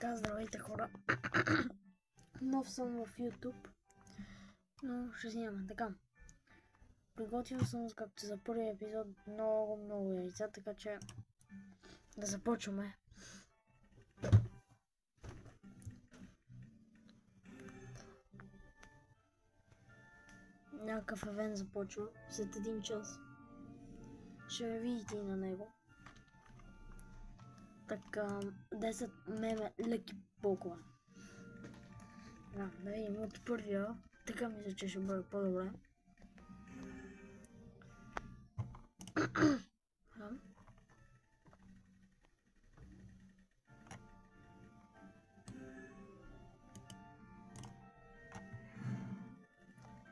Така, здравейте хора. Нов съм в YouTube, но ще снимам. Така, приготвил съм, както за първия епизод, много яйца, така че да започваме. Някакъв евент започва след 1 час. Ще ме видите и на него. Така, 10 меме леки толкова. Да видим от първия. Така мисля, че ще бъде по-добре.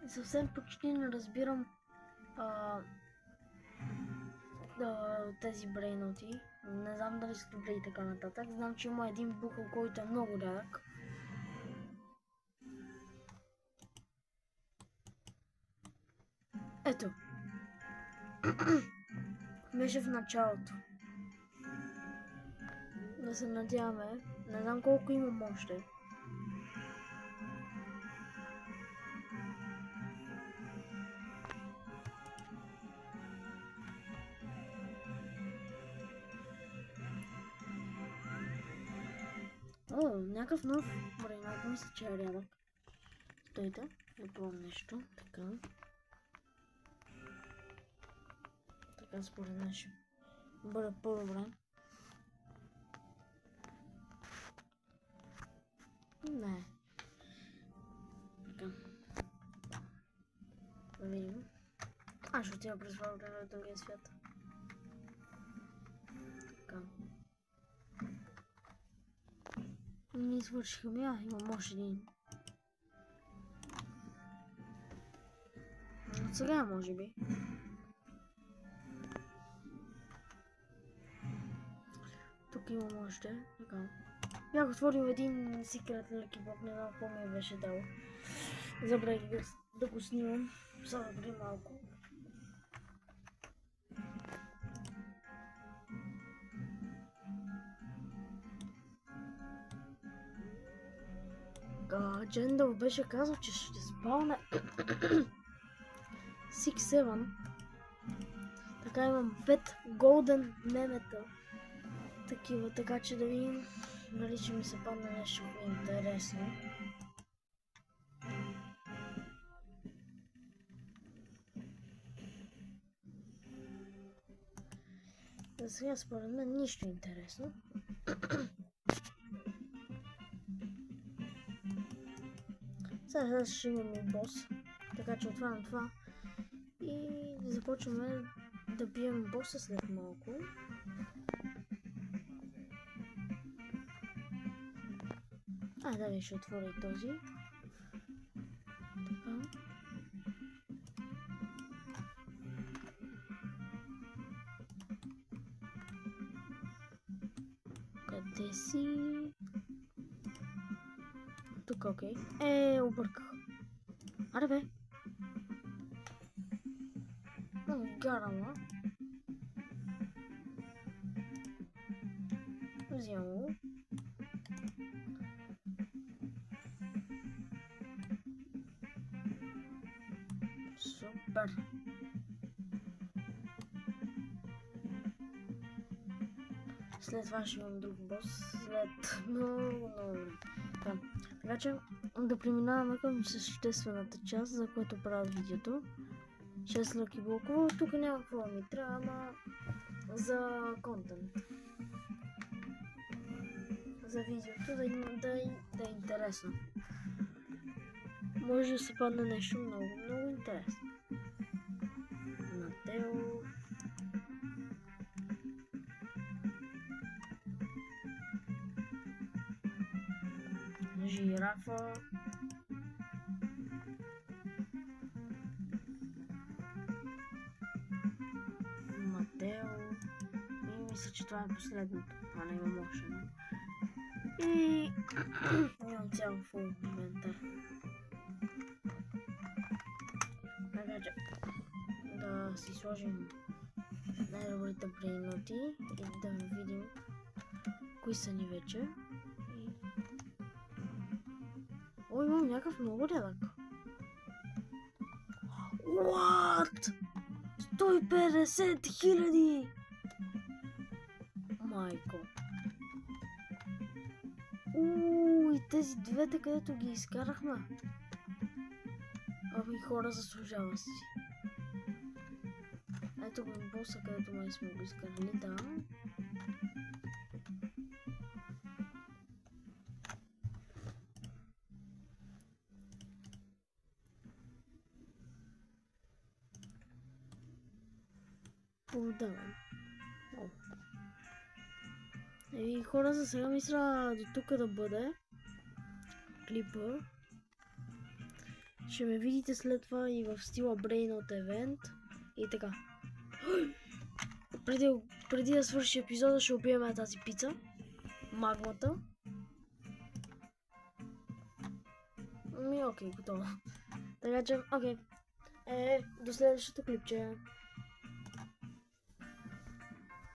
Съвсем почти не разбирам тези брейноти. Не знам дали са добре и така нататък. Знам, че има един бухъл, който е много рядък. Ето. Беше в началото. Да се надяваме. Не знам колко имам още. О, някакъв нов брейнот, мисля, че е рядък. Стойте, да пробвам нещо. Така. Така според мен ще бъде по-добре. Не. Така. Да видим. Аз ще отида през това време в другия свят. Така. Не свършиха ми, имам още един. От сега може би. Тук имам още. Така. Бях отворил един секрет леки блок, не знам какво ми беше дал. Забравих да го снимам. Само преди малко. Джендъл беше казал, че ще спалне 6-7. Така имам 5 голден мемета. Такива, така че да видим дали ще ми се падне нещо интересно. За сега според мен нищо интересно. Сега ще имам и бос, така че отварям това и започваме да бием боса след малко. Да ви ще отворя и този. Така. Къде си? Тук, окей. Обърках. Аре бе. Гарама. Взимам го. Супер. След това ще имам друг бос. След много време. Така че да преминаваме към съществената част, за което правя видеото. 6 лъки блокове. Тук няма какво ми трябва, ама за контент. За видеото да е интересно. Може да се падне нещо много интересно. Матео. Жирафа. Матео. И мисля, че това е последното. Не имам още. И имам цял фул инвентар. Така че да си сложим най-добрите брейноти и да видим кои са ни вече. И О, имам някакъв много рядък. What? 150 000! Майко. И тези двете, където ги изкарахме. Ами хора, заслужава си. Ето го боса, където май сме го изкарали, да. Продавам. И хора, за сега мисля до тук да бъде клипа. Ще ме видите след това и в стила Brain от евент. И така. Преди да свърши епизода, ще убием тази пица. Магмата. Окей, готово. Така че, окей. До следващото клипче.